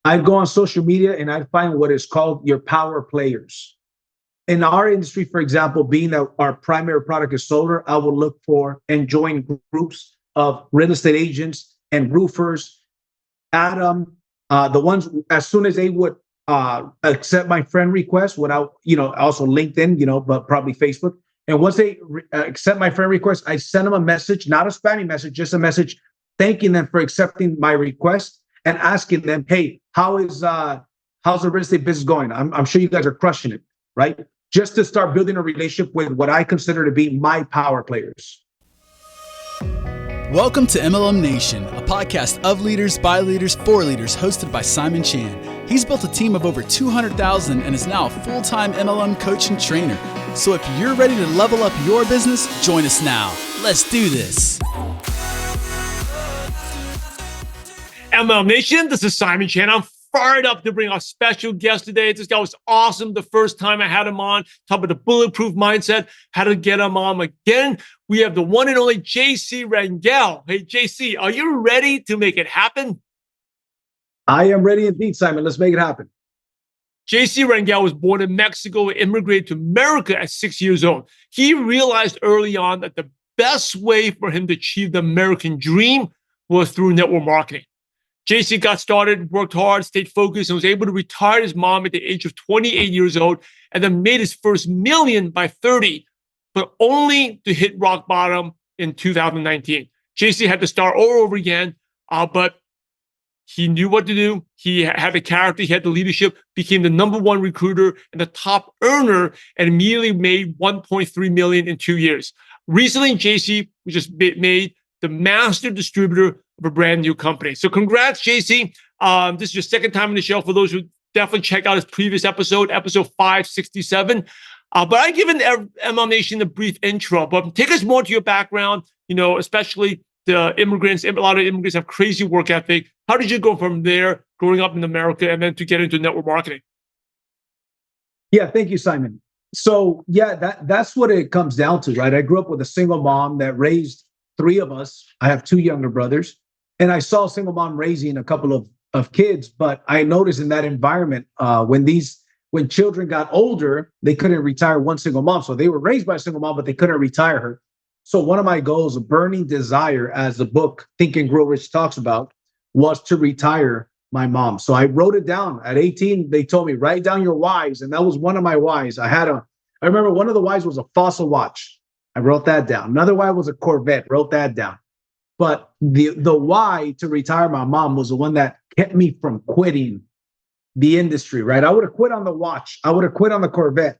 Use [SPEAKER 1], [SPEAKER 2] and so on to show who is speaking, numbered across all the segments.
[SPEAKER 1] I'd go on social media and I'd find what is called your power players. In our industry, for example, being that our primary product is solar, I will look for and join groups of real estate agents and roofers. Adam, the ones as soon as they would accept my friend request without, also LinkedIn, but probably Facebook. And once they accept my friend request, I send them a message, not a spamming message, just a message thanking them for accepting my request and asking them, hey, how's the real estate business going? I'm sure you guys are crushing it, right? Just to start building a relationship with what I consider to be my power players.
[SPEAKER 2] Welcome to MLM Nation, a podcast of leaders, by leaders, for leaders, hosted by Simon Chan. He's built a team of over 200,000 and is now a full-time MLM coach and trainer. So if you're ready to level up your business, join us now. Let's do this.
[SPEAKER 3] MLM Nation, this is Simon Chan. I'm fired up to bring our special guest today. This guy was awesome the first time I had him on. Talk about the bulletproof mindset, how to get him on again. We have the one and only JC Rangel. Hey, JC, are you ready to make it happen?
[SPEAKER 1] I am ready indeed, Simon. Let's make it happen.
[SPEAKER 3] JC Rangel was born in Mexico and immigrated to America at 6 years old. He realized early on that the best way for him to achieve the American dream was through network marketing. JC got started, worked hard, stayed focused, and was able to retire his mom at the age of 28 years old, and then made his first million by 30, but only to hit rock bottom in 2019. JC had to start all over again, but he knew what to do. He had the character, he had the leadership, became the number one recruiter and the top earner, and immediately made 1.3 million in 2 years. Recently, JC was just made the master distributor of a brand new company. So congrats, JC. This is your second time on the show. For those who definitely check out his previous episode 567. But I given MLM Nation a brief intro, but take us more to your background, especially the immigrants. A lot of immigrants have crazy work ethic. How did you go from there, growing up in America, and then to get into network marketing?
[SPEAKER 1] Yeah, thank you, Simon. So yeah, that's what it comes down to, right? I grew up with a single mom that raised three of us. I have two younger brothers, and I saw a single mom raising a couple of kids. But I noticed in that environment, when children got older, they couldn't retire one single mom. So they were raised by a single mom, but they couldn't retire her. So one of my goals, a burning desire, as the book Think and Grow Rich talks about, was to retire my mom. So I wrote it down. At 18, they told me, write down your whys. And that was one of my whys. I remember one of the whys was a fossil watch. I wrote that down. Another why was a Corvette, wrote that down. But the why to retire my mom was the one that kept me from quitting the industry, right? I would have quit on the watch. I would have quit on the Corvette.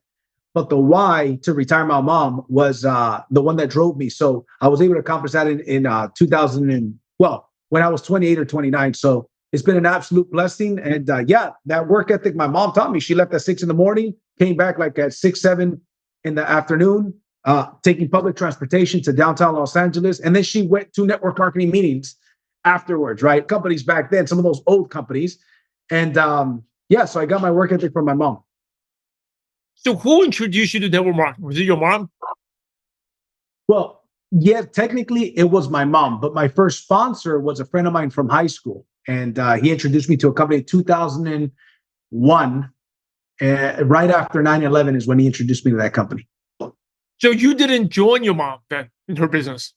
[SPEAKER 1] But the why to retire my mom was the one that drove me. So I was able to accomplish that in 2000 when I was 28 or 29. So it's been an absolute blessing. And that work ethic my mom taught me. She left at 6 a.m, came back like at 6, 7 in the afternoon. Taking public transportation to downtown Los Angeles. And then she went to network marketing meetings afterwards, right? Companies back then, some of those old companies. And so I got my work ethic from my mom.
[SPEAKER 3] So who introduced you to network marketing? Was it your mom?
[SPEAKER 1] Well, yeah, technically it was my mom, but my first sponsor was a friend of mine from high school. And he introduced me to a company in 2001. Right after 9/11 is when he introduced me to that company.
[SPEAKER 3] So you didn't join your mom then in her business?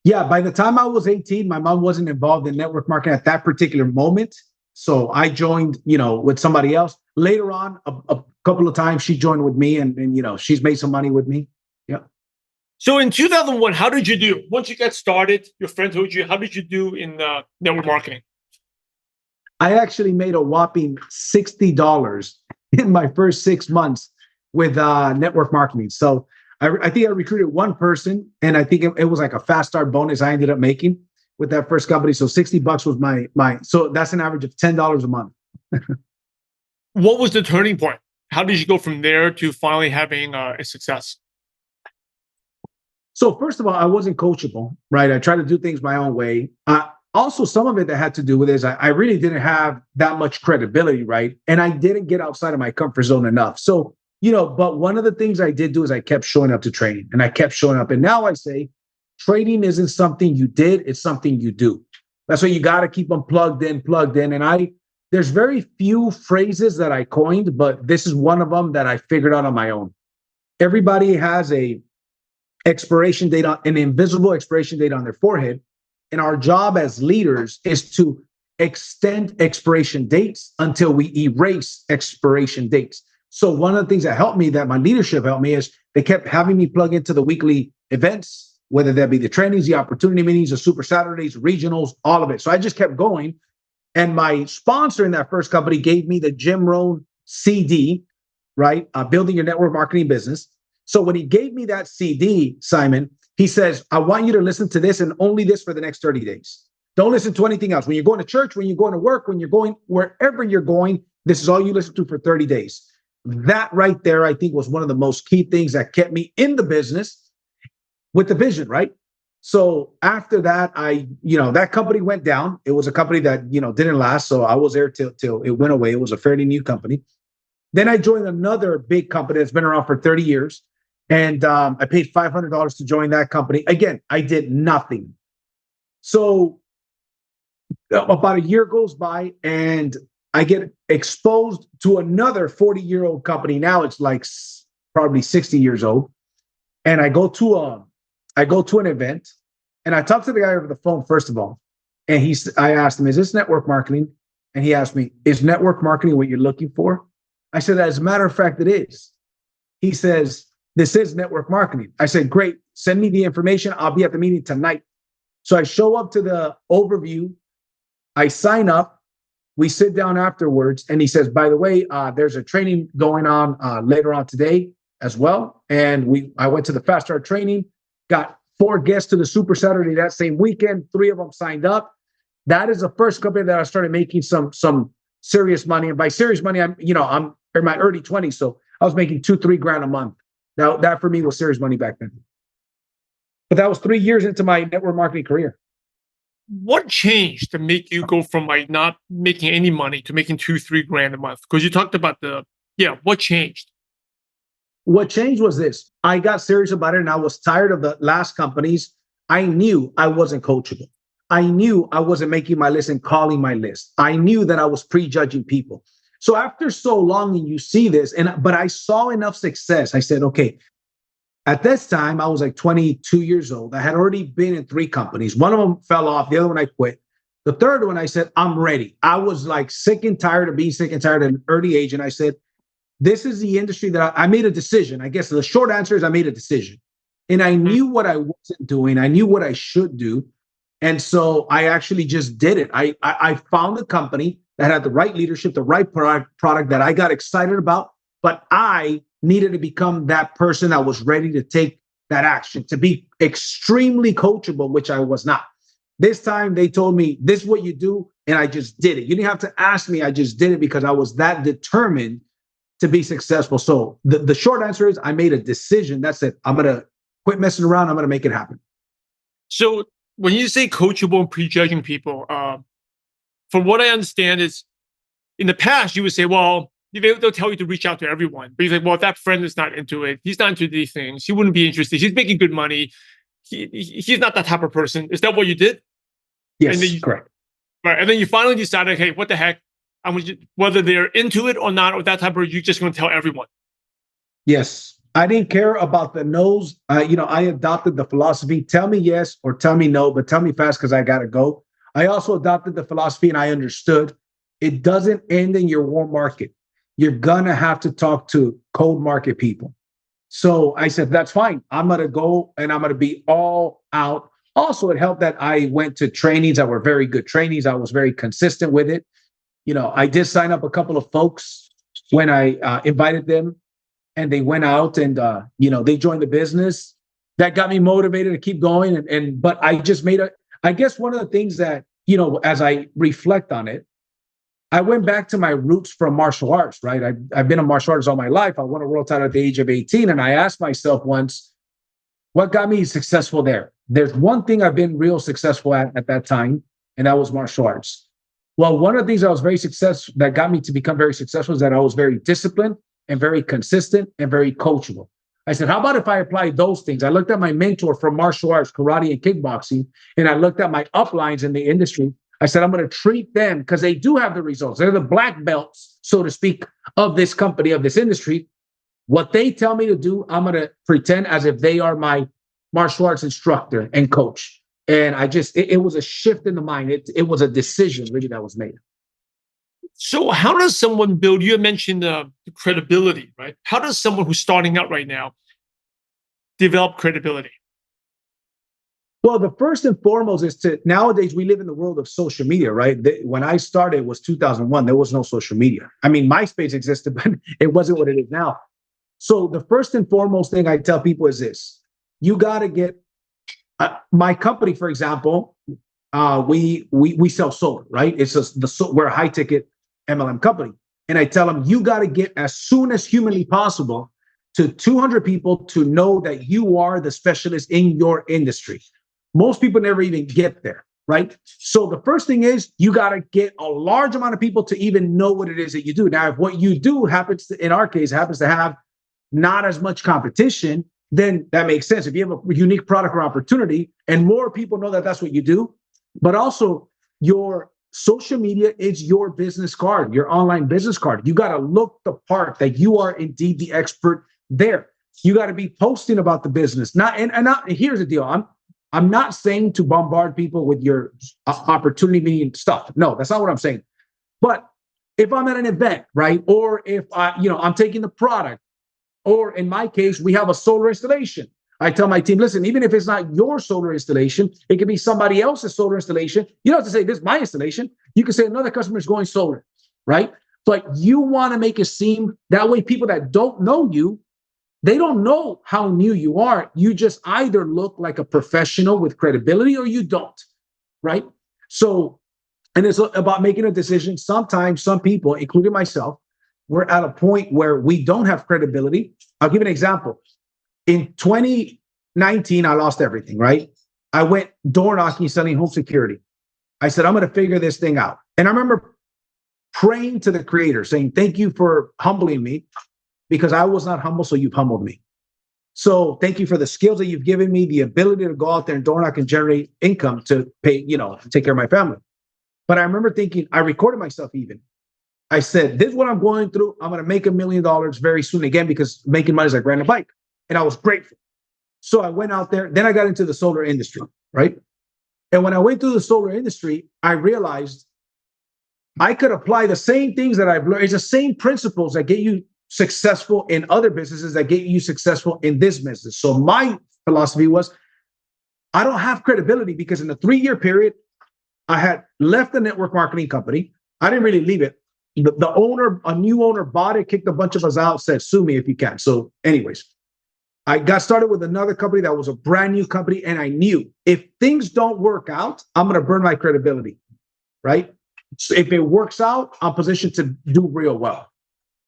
[SPEAKER 1] Yeah, by the time I was 18, my mom wasn't involved in network marketing at that particular moment. So I joined, with somebody else. Later on, a couple of times she joined with me and she's made some money with me. Yeah.
[SPEAKER 3] So in 2001, how did you do? Once you got started, your friend told you, how did you do in network marketing?
[SPEAKER 1] I actually made a whopping $60 in my first 6 months with network marketing. So I think I recruited one person, and I think it was like a fast start bonus I ended up making with that first company. So $60 was my so that's an average of $10 a month.
[SPEAKER 3] What was the turning point? How did you go from there to finally having a success?
[SPEAKER 1] So first of all, I wasn't coachable, right? I tried to do things my own way. Also, some of it that had to do with is I really didn't have that much credibility, right? And I didn't get outside of my comfort zone enough. So but one of the things I did do is I kept showing up to training, and I kept showing up. And now I say, training isn't something you did, it's something you do. That's why you got to keep them plugged in. And there's very few phrases that I coined, but this is one of them that I figured out on my own. Everybody has an invisible expiration date on their forehead. And our job as leaders is to extend expiration dates until we erase expiration dates. So one of the things that helped me, that my leadership helped me, is they kept having me plug into the weekly events, whether that be the trainings, the opportunity meetings, the Super Saturdays, regionals, all of it. So I just kept going. And my sponsor in that first company gave me the Jim Rohn CD, right? Building Your Network Marketing Business. So when he gave me that CD, Simon, he says, I want you to listen to this and only this for the next 30 days. Don't listen to anything else. When you're going to church, when you're going to work, when you're going wherever you're going, this is all you listen to for 30 days. That right there, I think, was one of the most key things that kept me in the business with the vision, right? So after that, that company went down. It was a company that, didn't last. So I was there till it went away. It was a fairly new company. Then I joined another big company that's been around for 30 years. And I paid $500 to join that company. Again, I did nothing. So about a year goes by and I get exposed to another 40-year-old company. Now it's like probably 60 years old. And I go to an event and I talk to the guy over the phone, first of all. And I asked him, is this network marketing? And he asked me, is network marketing what you're looking for? I said, as a matter of fact, it is. He says, this is network marketing. I said, great. Send me the information. I'll be at the meeting tonight. So I show up to the overview. I sign up. We sit down afterwards. And he says, by the way, there's a training going on later on today as well. And I went to the Fast Start training, got 4 guests to the Super Saturday that same weekend. 3 of them signed up. That is the first company that I started making some serious money. And by serious money, I'm in my early 20s. So I was making $2-3 grand a month. Now that for me was serious money back then. But that was 3 years into my network marketing career.
[SPEAKER 3] What changed to make you go from like not making any money to making $2-3 grand a month? Because you talked about what changed?
[SPEAKER 1] What changed was this. I got serious about it and I was tired of the last companies. I knew I wasn't coachable. I knew I wasn't making my list and calling my list. I knew that I was prejudging people. So after so long and you see this, but I saw enough success. I said, okay, at this time, I was like 22 years old. I had already been in 3 companies. One of them fell off. The other one I quit. The third one, I said, I'm ready. I was like sick and tired of being sick and tired at an early age. And I said, this is the industry that I made a decision. I guess the short answer is I made a decision. And I knew what I wasn't doing. I knew what I should do. And so I actually just did it. I found a company that had the right leadership, the right product that I got excited about, but I needed to become that person that was ready to take that action, to be extremely coachable, which I was not. This time they told me, this is what you do, and I just did it. You didn't have to ask me. I just did it because I was that determined to be successful. So the short answer is I made a decision. That's it. I'm going to quit messing around. I'm going to make it happen.
[SPEAKER 3] So when you say coachable and prejudging people, from what I understand is in the past, you would say, well, they'll tell you to reach out to everyone. But you're like, well, if that friend is not into it, he's not into these things, he wouldn't be interested. He's making good money. He's not that type of person. Is that what you did?
[SPEAKER 1] Yes, correct.
[SPEAKER 3] Right. And then you finally decided, hey, what the heck? Whether they're into it or not, or that type of, you're just going to tell everyone.
[SPEAKER 1] Yes. I didn't care about the no's. I adopted the philosophy, tell me yes or tell me no, but tell me fast because I got to go. I also adopted the philosophy and I understood it doesn't end in your warm market. You're going to have to talk to cold market people. So I said, that's fine. I'm going to go and I'm going to be all out. Also, it helped that I went to trainings that were very good trainings. I was very consistent with it. I did sign up a couple of folks when I invited them and they went out and, they joined the business. That got me motivated to keep going. But I just I guess one of the things that, as I reflect on it, I went back to my roots from martial arts, right? I've been a martial artist all my life. I won a world title at the age of 18. And I asked myself once, what got me successful there? There's one thing I've been real successful at that time, and that was martial arts. Well, one of the things I was very successful that got me to become very successful is that I was very disciplined and very consistent and very coachable. I said, how about if I apply those things? I looked at my mentor from martial arts, karate and kickboxing, and I looked at my uplines in the industry. I said, I'm going to treat them because they do have the results. They're the black belts, so to speak, of this company, of this industry. What they tell me to do, I'm going to pretend as if they are my martial arts instructor and coach. And it was a shift in the mind. It was a decision really that was made.
[SPEAKER 3] So how does someone build, you mentioned the credibility, right? How does someone who's starting out right now develop credibility?
[SPEAKER 1] Well, the first and foremost is nowadays we live in the world of social media, right? When I started, it was 2001. There was no social media. I mean, MySpace existed, but it wasn't what it is now. So the first and foremost thing I tell people is this: you got to get my company, for example. We sell solar, right? It's we're a high ticket MLM company, and I tell them you got to get as soon as humanly possible to 200 people to know that you are the specialist in your industry. Most people never even get there, right? So the first thing is you got to get a large amount of people to even know what it is that you do. Now, if what you do in our case, happens to have not as much competition, then that makes sense. If you have a unique product or opportunity and more people know that that's what you do, but also your social media is your business card, your online business card. You got to look the part that you are indeed the expert there. You got to be posting about the business. Here's the deal. I'm not saying to bombard people with your opportunity stuff. No, that's not what I'm saying. But if I'm at an event, right, or if I'm taking the product, or in my case, we have a solar installation, I tell my team, listen, even if it's not your solar installation, it could be somebody else's solar installation. You don't have to say this is my installation. You can say another customer is going solar, right? But you want to make it seem that way. People that don't know you, they don't know how new you are. You just either look like a professional with credibility or you don't, right? So, and it's about making a decision. Sometimes some people, including myself, we're at a point where we don't have credibility. I'll give an example. In 2019, I lost everything, right? I went door knocking, selling home security. I said, I'm going to figure this thing out. And I remember praying to the Creator, saying, thank you for humbling me, because I was not humble, so you've humbled me. So thank you for the skills that you've given me, the ability to go out there and door knock and generate income to pay, take care of my family. But I remember thinking, I recorded myself even. I said, this is what I'm going through. I'm going to make $1 million very soon again, because making money is like riding a bike. And I was grateful. So I went out there. Then I got into the solar industry, right? And when I went through the solar industry, I realized I could apply the same things that I've learned. It's the same principles that get you successful in other businesses that get you successful in this business. So my philosophy was, I don't have credibility because in the 3-year period, I had left the network marketing company. I didn't really leave it. The owner, a new owner bought it, kicked a bunch of us out, said, sue me if you can. So anyways, I got started with another company that was a brand new company. And I knew if things don't work out, I'm going to burn my credibility, right? So if it works out, I'm positioned to do real well.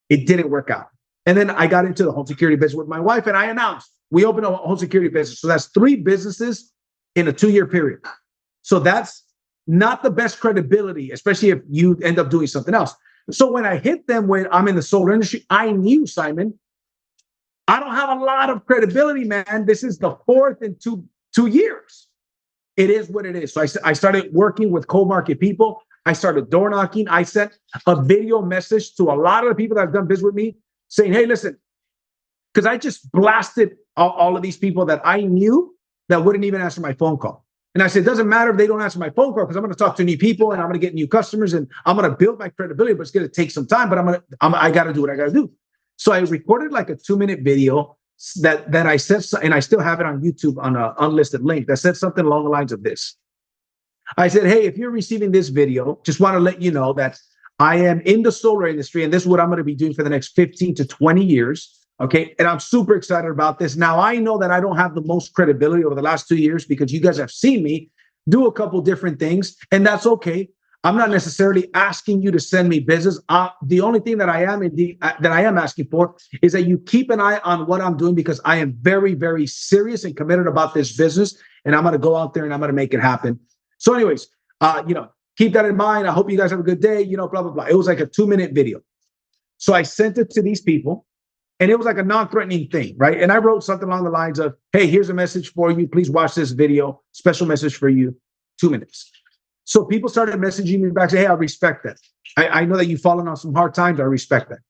[SPEAKER 1] It didn't work out. And then I got into the home security business with my wife, and I announced we opened a home security business. So that's 3 businesses in a 2-year period. So that's not the best credibility, especially if you end up doing something else. So when I hit them when I'm in the solar industry, I knew, Simon, I don't have a lot of credibility, man. This is the 4th in two years. It is what it is. So I started working with cold market people. I started door knocking. I sent a video message to a lot of the people that have done business with me saying, hey, listen, because I just blasted all of these people that I knew that wouldn't even answer my phone call. And I said, it doesn't matter if they don't answer my phone call, because I'm going to talk to new people and I'm going to get new customers and I'm going to build my credibility, but it's going to take some time, but I got to do what I got to do. So I recorded like a 2-minute video that I said, and I still have it on YouTube on an unlisted link that said something along the lines of this. I said, hey, if you're receiving this video, just want to let you know that I am in the solar industry and this is what I'm going to be doing for the next 15 to 20 years. Okay. And I'm super excited about this. Now, I know that I don't have the most credibility over the last 2 years because you guys have seen me do a couple different things, and that's okay. I'm not necessarily asking you to send me business. The only thing that I am asking for is that you keep an eye on what I'm doing, because I am very, very serious and committed about this business, and I'm going to go out there and I'm going to make it happen. So anyways, keep that in mind. I hope you guys have a good day, blah, blah, blah. It was like a 2-minute video. So I sent it to these people, and it was like a non-threatening thing, right? And I wrote something along the lines of, hey, here's a message for you. Please watch this video. Special message for you. 2 minutes. So people started messaging me back, say, hey, I respect that. I know that you've fallen on some hard times. I respect that.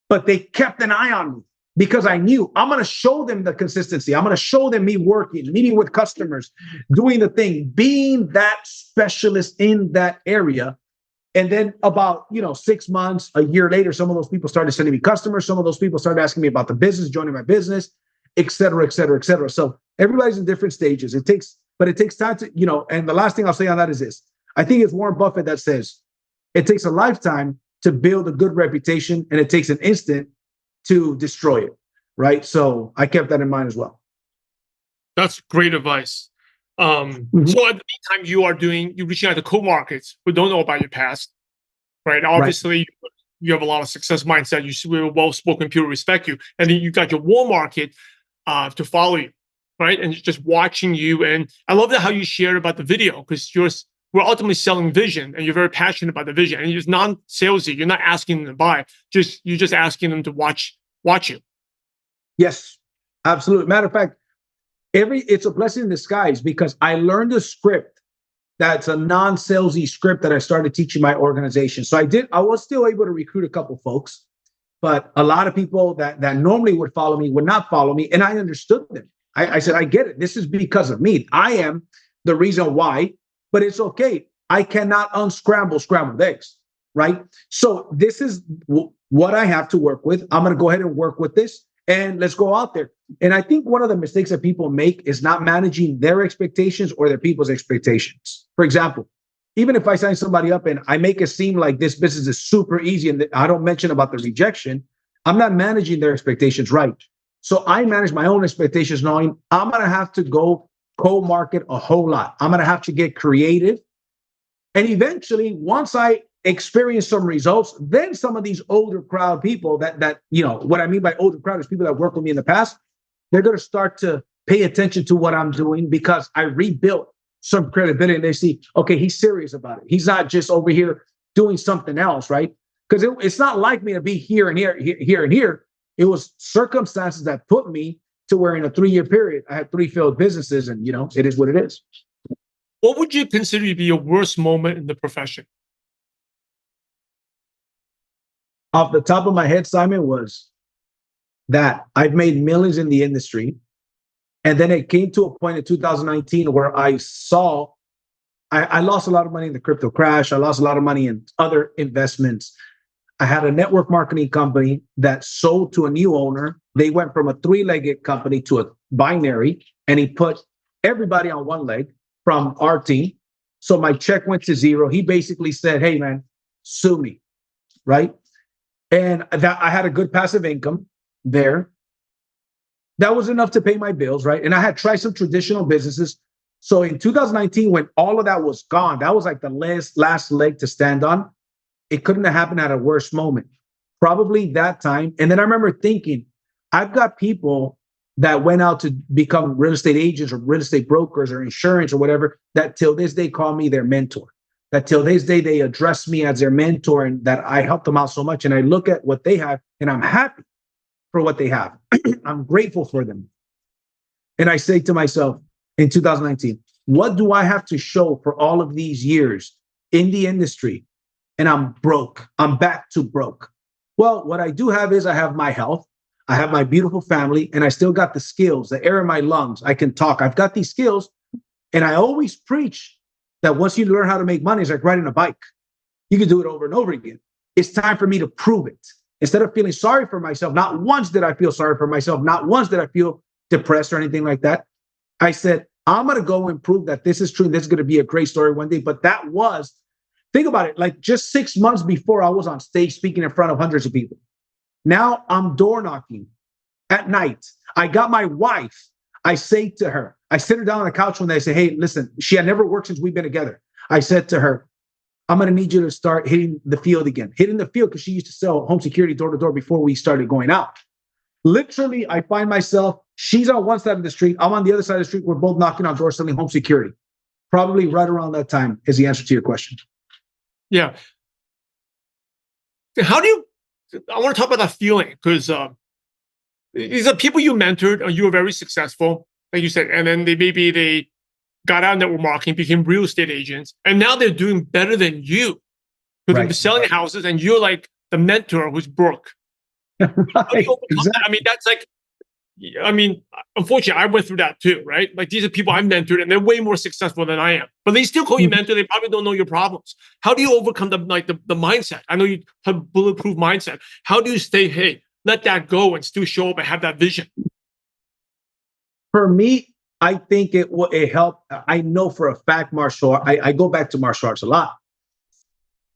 [SPEAKER 1] But they kept an eye on me because I knew I'm going to show them the consistency. I'm going to show them me working, meeting with customers, doing the thing, being that specialist in that area. And then about, 6 months, a year later, some of those people started sending me customers. Some of those people started asking me about the business, joining my business, et cetera, et cetera, et cetera. So everybody's in different stages. It takes time to, and the last thing I'll say on that is this. I think it's Warren Buffett that says it takes a lifetime to build a good reputation, and it takes an instant to destroy it, right? So I kept that in mind as well.
[SPEAKER 3] That's great advice. So at the meantime, you're reaching out to co-markets who don't know about your past, right? Obviously, you have a lot of success mindset. You're well-spoken, people respect you. And then you got your warm market to follow you, right? And just watching you. And I love that how you shared about the video, because we're ultimately selling vision, and you're very passionate about the vision. And you're just non-salesy. You're not asking them to buy. You're just asking them to watch you.
[SPEAKER 1] Yes, absolutely. Matter of fact, it's a blessing in disguise, because I learned a script that's a non-salesy script that I started teaching my organization. So I was still able to recruit a couple folks, but a lot of people that normally would follow me would not follow me. And I understood them. I said, I get it. This is because of me. I am the reason why. But it's okay. I cannot unscramble scrambled eggs, right? So this is what I have to work with. I'm going to go ahead and work with this, and let's go out there. And I think one of the mistakes that people make is not managing their expectations or their people's expectations. For example, even if I sign somebody up and I make it seem like this business is super easy and I don't mention about the rejection, I'm not managing their expectations right. So I manage my own expectations, knowing I'm going to have to go co-market a whole lot. I'm going to have to get creative. And eventually, once I experience some results, then some of these older crowd people that what I mean by older crowd is people that worked with me in the past, they're going to start to pay attention to what I'm doing, because I rebuilt some credibility, and they see, okay, he's serious about it. He's not just over here doing something else, right? Because it's not like me to be here and here and here. It was circumstances that put me to where in a 3-year period, I had 3 failed businesses, and it is what it is.
[SPEAKER 3] What would you consider to be your worst moment in the profession?
[SPEAKER 1] Off the top of my head, Simon, was that I've made millions in the industry. And then it came to a point in 2019 where I saw I lost a lot of money in the crypto crash. I lost a lot of money in other investments. I had a network marketing company that sold to a new owner. They went from a 3-legged company to a binary, and he put everybody on one leg from our team. So my check went to zero. He basically said, hey, man, sue me, right? And that I had a good passive income there. That was enough to pay my bills, right? And I had tried some traditional businesses. So in 2019, when all of that was gone, that was like the last leg to stand on. It couldn't have happened at a worse moment. Probably that time. And then I remember thinking, I've got people that went out to become real estate agents or real estate brokers or insurance or whatever, that till this day call me their mentor. That till this day they address me as their mentor, and that I helped them out so much. And I look at what they have, and I'm happy for what they have. I'm grateful for them. And I say to myself in 2019, what do I have to show for all of these years in the industry? And I'm broke. I'm back to broke. Well, what I do have is I have my health. I have my beautiful family, and I still got the skills, the air in my lungs. I can talk. I've got these skills. And I always preach that once you learn how to make money, it's like riding a bike. You can do it over and over again. It's time for me to prove it. Instead of feeling sorry for myself, not once did I feel sorry for myself, not once did I feel depressed or anything like that. I said, I'm going to go and prove that this is true. This is going to be a great story one day. But that was, think about it, like just 6 months before I was on stage speaking in front of hundreds of people. Now I'm door knocking at night. I got my wife. I say to her, I sit her down on the couch one day. I say, hey, listen, she had never worked since we've been together. I said to her, I'm going to need you to start hitting the field again. Hitting the field, because she used to sell home security door to door before we started going out. Literally, I find myself, she's on one side of the street, I'm on the other side of the street. We're both knocking on doors selling home security. Probably right around that time is the answer to your question.
[SPEAKER 3] Yeah. I want to talk about that feeling, because these are people you mentored, and you were very successful, like you said, and then they got out of network marketing, became real estate agents, and now they're doing better than you. Because they're selling houses, and you're like the mentor who's broke. How do you overcome that? I mean, that's like, unfortunately, I went through that too, right? Like, these are people I mentored, and they're way more successful than I am. But they still call you mentor. They probably don't know your problems. How do you overcome the mindset? I know you have bulletproof mindset. How do you stay, hey, let that go and still show up and have that vision?
[SPEAKER 1] For me, I think it helped. I know for a fact I go back to martial arts a lot.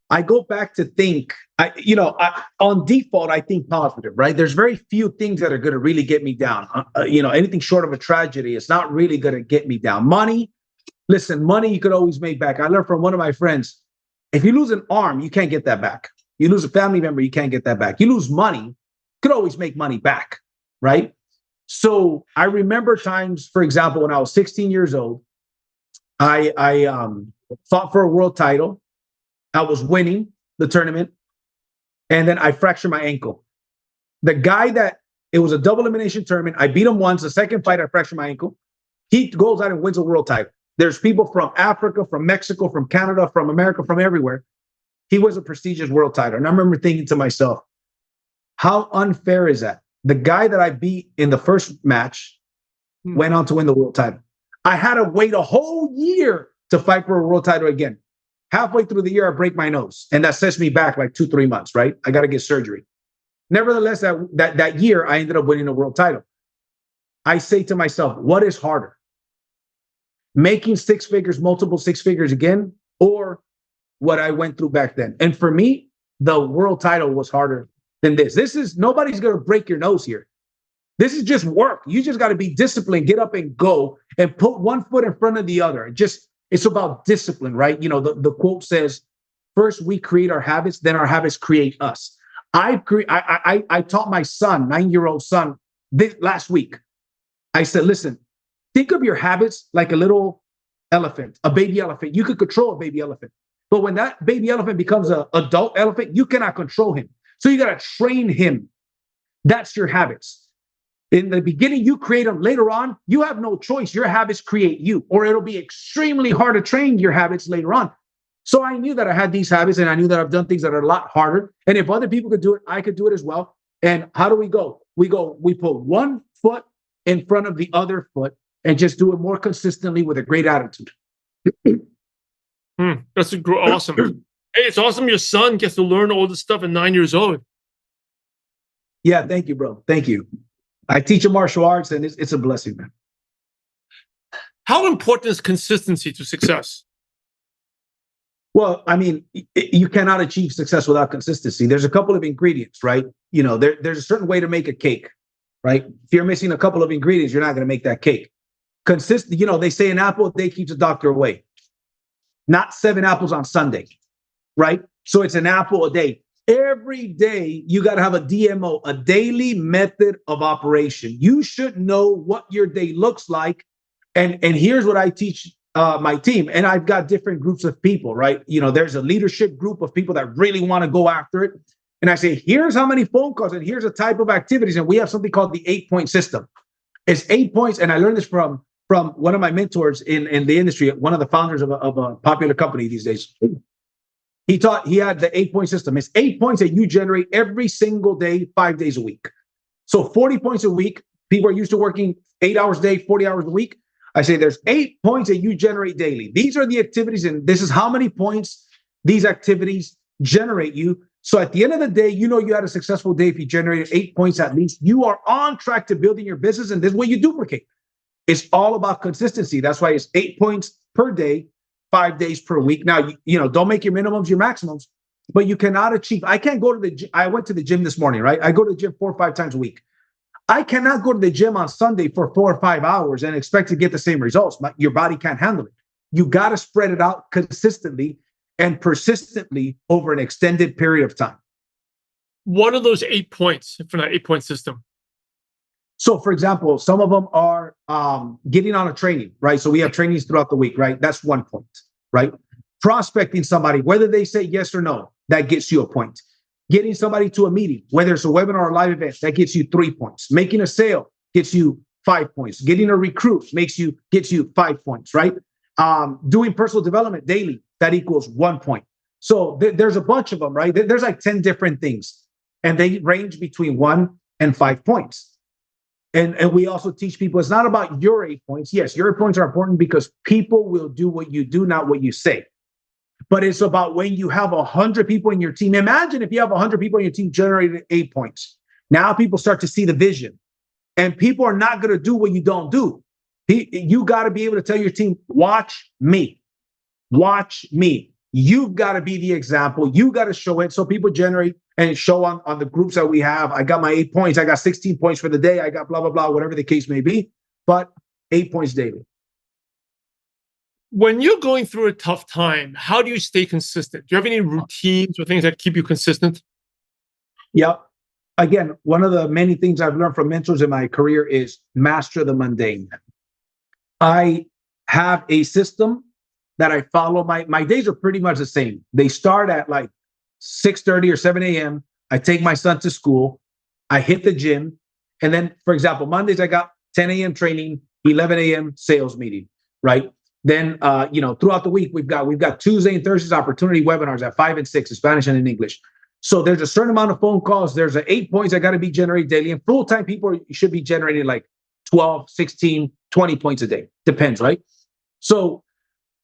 [SPEAKER 1] I go back to think, on default, I think positive, right? There's very few things that are going to really get me down. Anything short of a tragedy is not really going to get me down. Money you could always make back. I learned from one of my friends, if you lose an arm, you can't get that back. You lose a family member, you can't get that back. You lose money, you could always make money back, right? So I remember times, for example, when I was 16 years old, I fought for a world title. I was winning the tournament, and then I fractured my ankle. It was a double elimination tournament. I beat him once. The second fight, I fractured my ankle. He goes out and wins a world title. There's people from Africa, from Mexico, from Canada, from America, from everywhere. He was a prestigious world title. And I remember thinking to myself, how unfair is that? The guy that I beat in the first match went on to win the world title. I had to wait a whole year to fight for a world title again. Halfway through the year, I break my nose, and that sets me back like 2-3 months, right? I got to get surgery. Nevertheless, that year, I ended up winning a world title. I say to myself, what is harder? Making six figures, multiple six figures again, or what I went through back then? And for me, the world title was harder than this. Nobody's going to break your nose here. This is just work. You just got to be disciplined, get up and go, and put one foot in front of the other. It's about discipline, right? The quote says, first we create our habits, then our habits create us. I taught my son, 9-year-old son, last week. I said, listen, think of your habits like a little elephant, a baby elephant. You could control a baby elephant. But when that baby elephant becomes an adult elephant, you cannot control him. So you got to train him. That's your habits. In the beginning, you create them. Later on, you have no choice. Your habits create you, or it'll be extremely hard to train your habits later on. So I knew that I had these habits, and I knew that I've done things that are a lot harder. And if other people could do it, I could do it as well. And how do we go? We put one foot in front of the other foot and just do it more consistently with a great attitude.
[SPEAKER 3] That's awesome. Hey, it's awesome your son gets to learn all this stuff at 9 years old.
[SPEAKER 1] Yeah, thank you, bro. Thank you. I teach him martial arts, and it's a blessing, man.
[SPEAKER 3] How important is consistency to success?
[SPEAKER 1] Well, I mean, you cannot achieve success without consistency. There's a couple of ingredients, right? There's a certain way to make a cake, right? If you're missing a couple of ingredients, you're not going to make that cake. They say an apple a day keeps a doctor away. Not 7 apples on Sunday, right? So it's an apple a day. Every day, you got to have a DMO, a daily method of operation. You should know what your day looks like. And here's what I teach my team. And I've got different groups of people, right? There's a leadership group of people that really want to go after it. And I say, here's how many phone calls and here's a type of activities. And we have something called the 8-point system. It's 8 points. And I learned this from one of my mentors in the industry, one of the founders of a popular company these days. He had the 8-point system. It's 8 points that you generate every single day, 5 days a week. So 40 points a week. People are used to working 8 hours a day, 40 hours a week. I say there's 8 points that you generate daily. These are the activities, and this is how many points these activities generate you. So at the end of the day, you had a successful day if you generated 8 points at least. You are on track to building your business, and this is what you duplicate. It's all about consistency. That's why it's 8 points per day, 5 days per week. Now, don't make your minimums your maximums, but you cannot achieve. I can't go to the gym. I went to the gym this morning, right? I go to the gym 4 or 5 times a week. I cannot go to the gym on Sunday for 4 or 5 hours and expect to get the same results. Your body can't handle it. You got to spread it out consistently and persistently over an extended period of time.
[SPEAKER 3] What are those 8 points from that 8-point system?
[SPEAKER 1] So, for example, some of them are getting on a training, right? So we have trainings throughout the week, right? That's 1 point, right? Prospecting somebody, whether they say yes or no, that gets you a point. Getting somebody to a meeting, whether it's a webinar or a live event, that gets you 3 points. Making a sale gets you 5 points. Getting a recruit gets you 5 points, right? Doing personal development daily, that equals 1 point. So there's a bunch of them, right? There's like 10 different things, and they range between 1 and 5 points. And we also teach people it's not about your 8 points. Yes, your 8 points are important because people will do what you do, not what you say. But it's about when you have 100 people in your team. Imagine if you have 100 people in your team generating 8 points. Now people start to see the vision, and people are not going to do what you don't do. You got to be able to tell your team, watch me, watch me. You've got to be the example. You got to show it. So people generate and show on the groups that we have. I got my 8 points. I got 16 points for the day. I got blah, blah, blah, whatever the case may be, but 8 points daily.
[SPEAKER 3] When you're going through a tough time, how do you stay consistent? Do you have any routines or things that keep you consistent?
[SPEAKER 1] Yep. Again, one of the many things I've learned from mentors in my career is master the mundane. I have a system that I follow. My days are pretty much the same. They start at like 6:30 or 7 a.m. I take my son to school. I hit the gym. And then, for example, Mondays, I got 10 a.m. training, 11 a.m. sales meeting, right? Then, throughout the week, we've got Tuesday and Thursdays opportunity webinars at 5 and 6 in Spanish and in English. So there's a certain amount of phone calls. There's 8 points that got to be generated daily. And full-time people should be generating like 12, 16, 20 points a day. Depends, right? So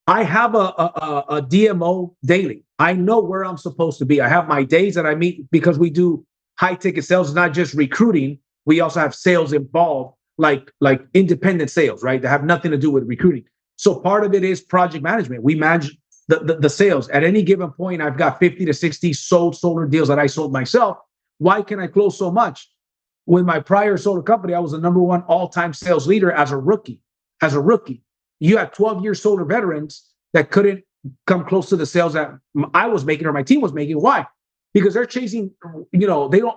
[SPEAKER 1] I have a DMO daily. I know where I'm supposed to be. I have my days that I meet because we do high-ticket sales. It's not just recruiting. We also have sales involved, like independent sales, right? That have nothing to do with recruiting. So part of it is project management. We manage the sales. At any given point, I've got 50 to 60 sold solar deals that I sold myself. Why can I close so much? With my prior solar company, I was the #1 all-time sales leader as a rookie. You had 12-year solar veterans that couldn't come close to the sales that I was making or my team was making. Why? Because they're chasing,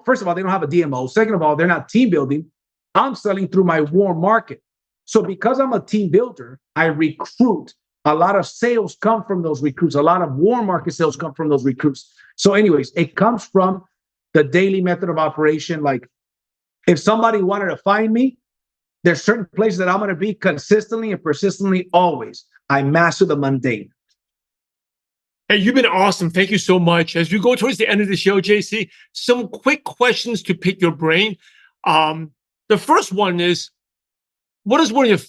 [SPEAKER 1] first of all, they don't have a DMO. Second of all, they're not team building. I'm selling through my warm market. So because I'm a team builder, I recruit. A lot of sales come from those recruits. A lot of warm market sales come from those recruits. So anyways, it comes from the daily method of operation. Like if somebody wanted to find me, there's certain places that I'm going to be consistently and persistently always. I master the mundane.
[SPEAKER 3] Hey, you've been awesome. Thank you so much. As we go towards the end of the show, JC, some quick questions to pick your brain. The first one is, what is one of your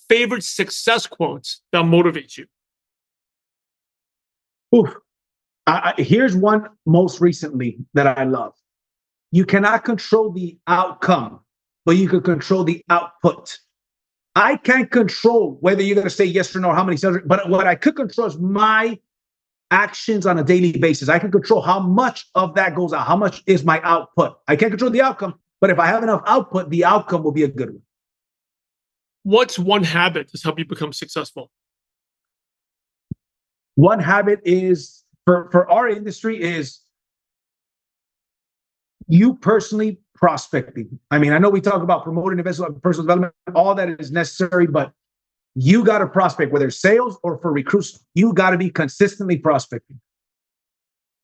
[SPEAKER 3] favorite success quotes that motivates you?
[SPEAKER 1] Oof. Here's one most recently that I love. You cannot control the outcome, but you can control the output. I can't control whether you're going to say yes or no, how many sales, but what I could control is my actions on a daily basis. I can control how much of that goes out. How much is my output? I can't control the outcome, but if I have enough output, the outcome will be a good one.
[SPEAKER 3] What's one habit that's helped you become successful?
[SPEAKER 1] One habit is for our industry is you personally prospecting. I mean, I know we talk about promoting investment, personal development, all that is necessary, but you got to prospect, whether it's sales or for recruits. You got to be consistently prospecting.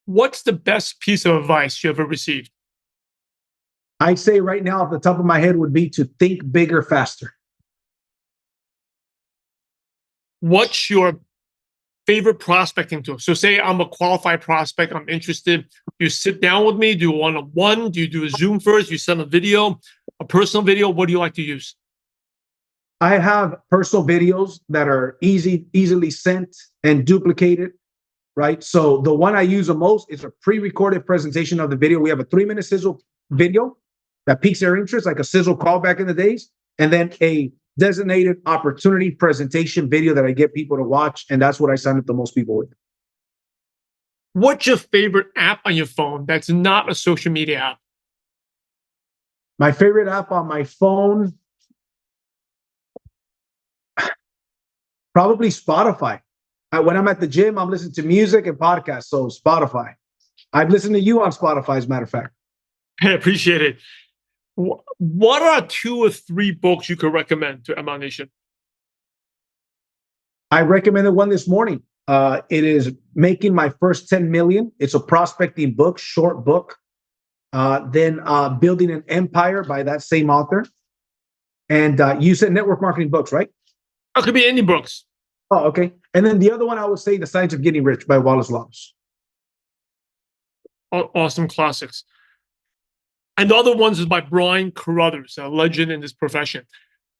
[SPEAKER 3] What's the best piece of advice you ever received?
[SPEAKER 1] I'd say right now, off the top of my head, would be to think bigger, faster.
[SPEAKER 3] What's your favorite prospecting tool? So say I'm a qualified prospect, I'm interested. You sit down with me, do a one-on-one, do you do a Zoom first? You send a video, a personal video? What do you like to use?
[SPEAKER 1] I have personal videos that are easily sent and duplicated, right? So the one I use the most is a pre-recorded presentation of the video. We have a 3-minute sizzle video that piques their interest, like a sizzle call back in the days, and then a designated opportunity presentation video that I get people to watch, and that's what I sign up the most people with.
[SPEAKER 3] What's your favorite app on your phone that's not a social media app?
[SPEAKER 1] My favorite app on my phone, probably Spotify. When I'm at the gym, I'm listening to music and podcasts, so Spotify. I've listened to you on Spotify, as a matter of fact.
[SPEAKER 3] I appreciate it. What are 2 or 3 books you could recommend to ML Nation?
[SPEAKER 1] I recommended one this morning. It is Making My First 10 Million. It's a prospecting book, short book. Then Building an Empire by that same author. And you said network marketing books, right?
[SPEAKER 3] It could be any books.
[SPEAKER 1] Oh, okay. And then the other one, I would say The Science of Getting Rich by Wallace Wallace.
[SPEAKER 3] Awesome classics. And the other ones is by Brian Carruthers, a legend in this profession.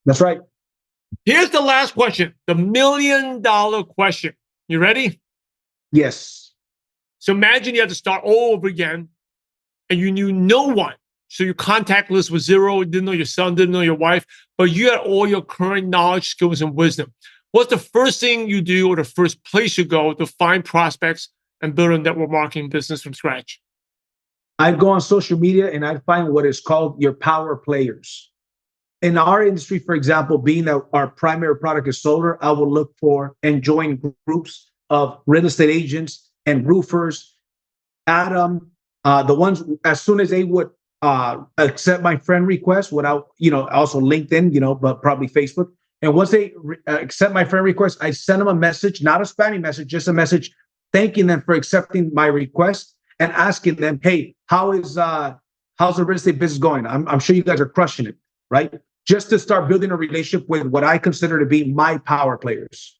[SPEAKER 1] That's right.
[SPEAKER 3] Here's the last question, the $1 million question. You ready?
[SPEAKER 1] Yes.
[SPEAKER 3] So imagine you had to start all over again and you knew no one. So your contact list was zero. You didn't know your son, didn't know your wife, but you had all your current knowledge, skills, and wisdom. What's the first thing you do or the first place you go to find prospects and build a network marketing business from scratch?
[SPEAKER 1] I'd go on social media and I'd find what is called your power players. In our industry, for example, being that our primary product is solar, I will look for and join groups of real estate agents and roofers. Adam, the ones as soon as they would accept my friend request without, also LinkedIn, but probably Facebook. And once they accept my friend request, I send them a message, not a spammy message, just a message thanking them for accepting my request and asking them, hey, how's the real estate business going? I'm sure you guys are crushing it, right? Just to start building a relationship with what I consider to be my power players.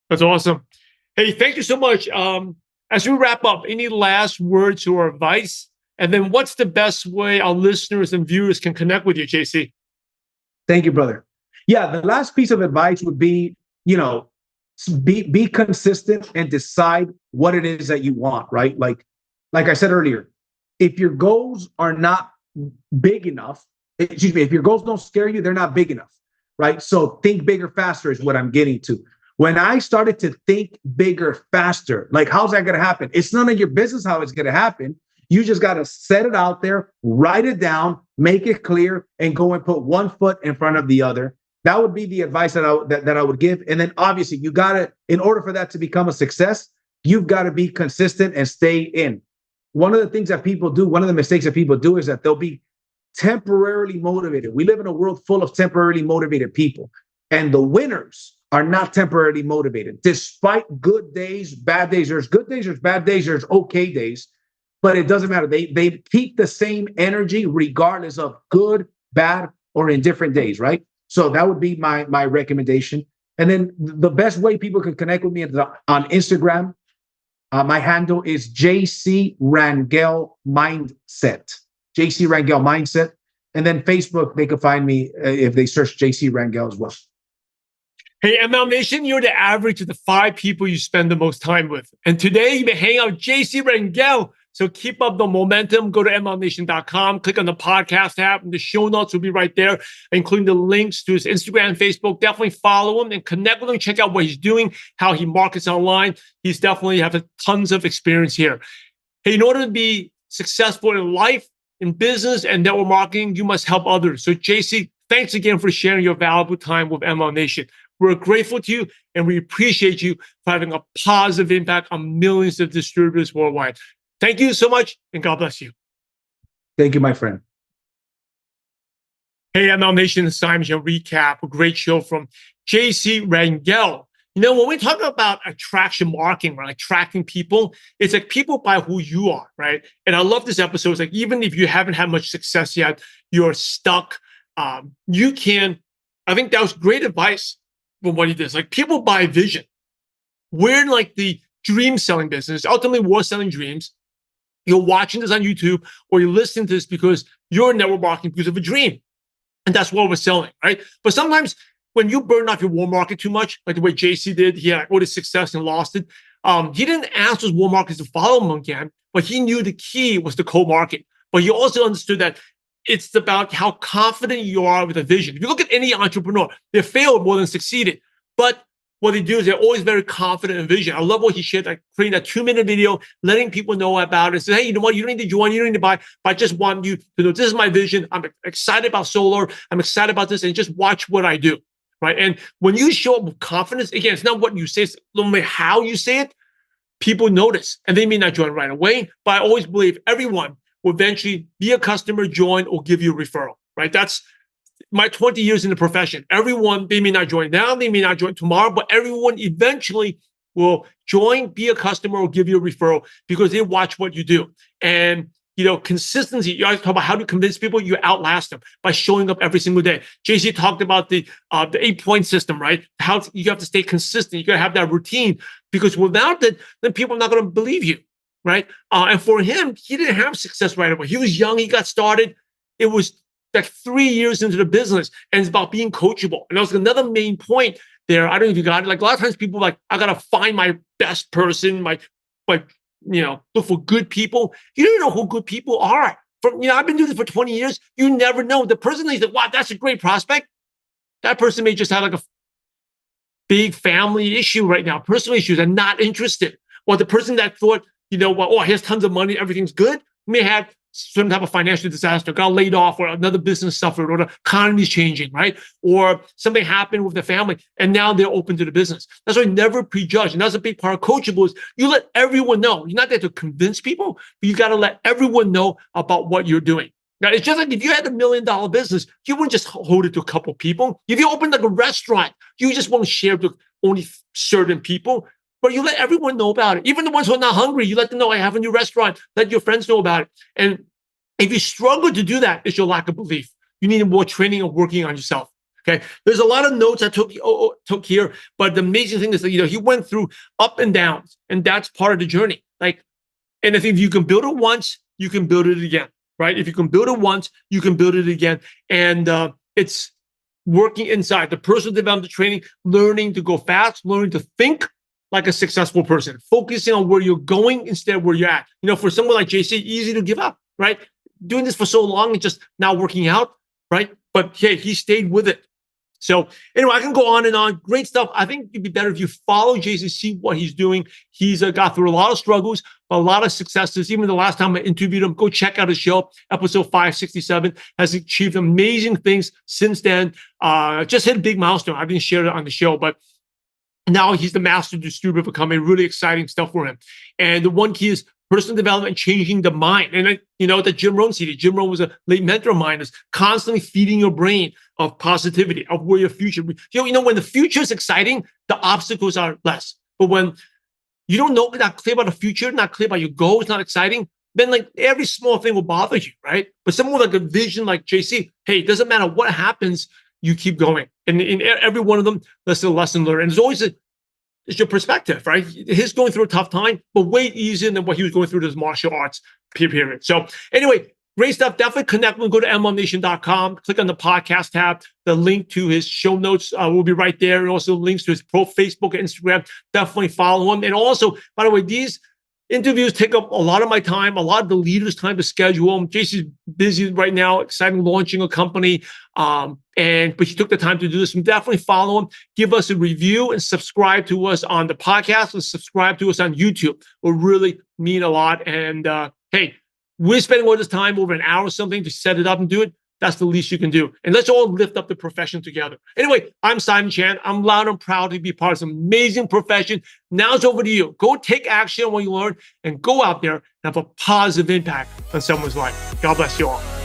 [SPEAKER 3] That's awesome. Hey, thank you so much. As we wrap up, any last words or advice? And then what's the best way our listeners and viewers can connect with you, JC?
[SPEAKER 1] Thank you, brother. Yeah, the last piece of advice would be, be consistent and decide what it is that you want, right? Like I said earlier, if your goals are not big enough, if your goals don't scare you, they're not big enough, right? So think bigger, faster is what I'm getting to. When I started to think bigger, faster, like how's that going to happen? It's none of your business how it's going to happen. You just got to set it out there, write it down, make it clear, and go and put one foot in front of the other. That would be the advice that I would give. And then obviously you got to, in order for that to become a success, you've got to be consistent and stay in. One of the things that people do, one of the mistakes that people do is that they'll be temporarily motivated. We live in a world full of temporarily motivated people. And the winners are not temporarily motivated. Despite good days, bad days, there's good days, there's bad days, there's okay days, but it doesn't matter. They keep the same energy regardless of good, bad, or indifferent days, right? So that would be my recommendation. And then the best way people can connect with me is on Instagram. My handle is JC Rangel Mindset. JC Rangel Mindset. And then Facebook, they can find me if they search JC Rangel as well.
[SPEAKER 3] Hey, ML Nation, you're the average of the 5 people you spend the most time with. And today you've been hanging out with JC Rangel. So keep up the momentum. Go to mlnation.com, click on the podcast tab, and the show notes will be right there, including the links to his Instagram and Facebook. Definitely follow him and connect with him. Check out what he's doing, how he markets online. He's definitely have tons of experience here. Hey, in order to be successful in life, in business, and network marketing, you must help others. So JC, thanks again for sharing your valuable time with ML Nation. We're grateful to you, and we appreciate you for having a positive impact on millions of distributors worldwide. Thank you so much, and God bless you.
[SPEAKER 1] Thank you, my friend.
[SPEAKER 3] Hey, ML Nation, Simon here. Recap, a great show from JC Rangel. When we talk about attraction marketing, right, attracting people, it's like people buy who you are, right? And I love this episode. It's like even if you haven't had much success yet, you're stuck. You can. I think that was great advice from what he did. It's like people buy vision. We're in like the dream selling business. Ultimately, we're selling dreams. You're watching this on YouTube or you're listening to this because you're network marketing because of a dream. And that's what we're selling, right? But sometimes when you burn off your warm market too much, like the way JC did, he had all this success and lost it. He didn't ask those warm markets to follow him again, but he knew the key was the cold market. But he also understood that it's about how confident you are with a vision. If you look at any entrepreneur, they failed more than succeeded. But what they do is they're always very confident in vision. I love what he shared, like creating a 2-minute video, letting people know about it. Say, hey, you know what? You don't need to join. You don't need to buy. But I just want you to know this is my vision. I'm excited about solar. I'm excited about this. And just watch what I do, right? And when you show up with confidence, again, it's not what you say, it's no matter how you say it, people notice. And they may not join right away. But I always believe everyone will eventually be a customer, join, or give you a referral, right? That's my 20 years in the profession. Everyone, they may not join now, they may not join tomorrow, but everyone eventually will join, be a customer, or give you a referral because they watch what you do. And consistency. You always talk about how to convince people. You outlast them by showing up every single day. JC talked about the 8-point system, right? How you have to stay consistent. You got to have that routine, because without it, then people are not going to believe you, right? And for him, he didn't have success right away. He was young. He got started. It was like 3 years into the business, and it's about being coachable. And that was another main point there. I don't know if you got it. Like a lot of times people are like, I got to find my best person, my look for good people. You don't know who good people are. I've been doing this for 20 years. You never know. The person that you think, wow, that's a great prospect. That person may just have like a big family issue right now, personal issues, and not interested. Or the person that thought, he has tons of money, everything's good, may have some type of financial disaster, got laid off, or another business suffered, or the economy's changing, right? Or something happened with the family, and now they're open to the business. That's why never prejudge. And that's a big part of coachable is you let everyone know. You're not there to convince people, but you got to let everyone know about what you're doing. Now, it's just like if you had $1 million business, you wouldn't just hold it to a couple people. If you opened like a restaurant, you just won't share it with only certain people. But you let everyone know about it. Even the ones who are not hungry, you let them know, I have a new restaurant. Let your friends know about it. And if you struggle to do that, it's your lack of belief. You need more training and working on yourself. Okay. There's a lot of notes I took here, but the amazing thing is that, he went through up and downs, and that's part of the journey. And I think if you can build it once, you can build it again, right? If you can build it once, you can build it again. And it's working inside the personal development training, learning to go fast, learning to think like a successful person, focusing on where you're going instead of where you're at. For someone like JC, easy to give up, right? Doing this for so long and just not working out, right? But hey, he stayed with it. So anyway, I can go on and on. Great stuff. I think it'd be better if you follow JC, see what he's doing. He's got through a lot of struggles, a lot of successes. Even the last time I interviewed him, go check out his show, episode 567, has achieved amazing things since then. Just hit a big milestone. I didn't share it on the show, but now he's the master distributor for company. Really exciting stuff for him. And the one key is personal development and changing the mind. And that Jim Rohn said, Jim Rohn was a late mentor of mine, is constantly feeding your brain of positivity, of where your future. When the future is exciting, the obstacles are less. But when you don't know, not clear about the future, not clear about your goals, not exciting, then every small thing will bother you, right? But someone with a vision like JC, hey, it doesn't matter what happens, you keep going. And in every one of them, that's a lesson learned. And there's always it's your perspective, right? He's going through a tough time, but way easier than what he was going through this martial arts period. So anyway, great stuff. Definitely connect with him. Go to mlmnation.com, click on the podcast tab. The link to his show notes will be right there. And also links to his Facebook and Instagram. Definitely follow him. And also, by the way, these interviews take up a lot of my time, a lot of the leaders' time to schedule them. JC's busy right now, exciting, launching a company. But he took the time to do this. And definitely follow him. Give us a review and subscribe to us on the podcast, and subscribe to us on YouTube. It will really mean a lot. And hey, we're spending all this time, over an hour or something, to set it up and do it. That's the least you can do. And let's all lift up the profession together. Anyway, I'm Simon Chan. I'm loud and proud to be part of this amazing profession. Now it's over to you. Go take action on what you learn and go out there and have a positive impact on someone's life. God bless you all.